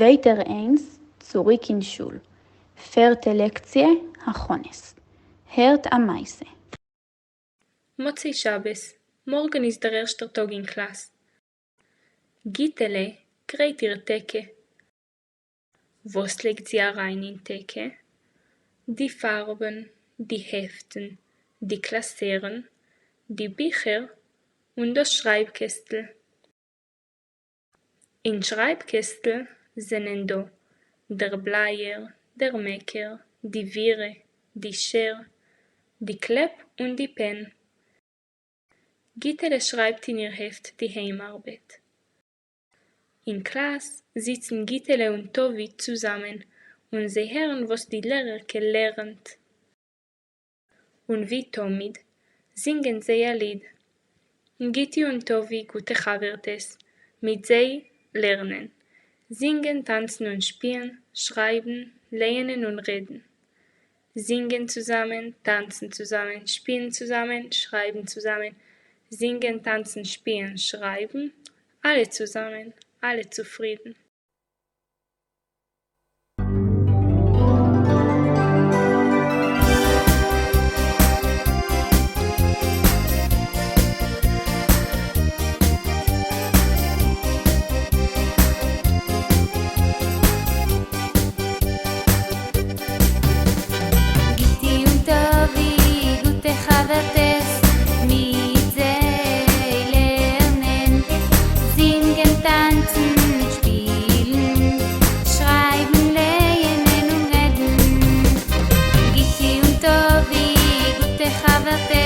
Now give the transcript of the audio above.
Weiter eins, zurück in Schul. Vierte Lektie, Hachones. Hört am Meise. Mozei Shabbos. Morgen ist der erste Tag in Klasse. Gittele, greit ihr Tecke. Was legt sie rein in Tecke? Die Farben, die Heften, die Klassieren, die Bücher und das Schreibkästel. In Schreibkästel sind da der Bleier, der Mecker, die Viere, die Scher, die Klepp und die Pen. Gittele schreibt in ihr Heft die Heimarbeit. In Klasse sitzen Gittele und Tovi zusammen und sie hören, was die Lehrerke lernt. Und wie Tomid singen sie ein Lied. Gitti und Tovi, gute Chavertes, mit sie lernen. Singen, tanzen und spielen, schreiben, lernen und reden. Singen zusammen, tanzen zusammen, spielen zusammen, schreiben zusammen. Singen, tanzen, spielen, schreiben, alle zusammen, alle zufrieden. Gitti und Tovi, gute Chavertes, mit sie lernen. Singen, tanzen, spielen, schreiben, lernen und reden. Gitti und Tovi, gute Chavertes.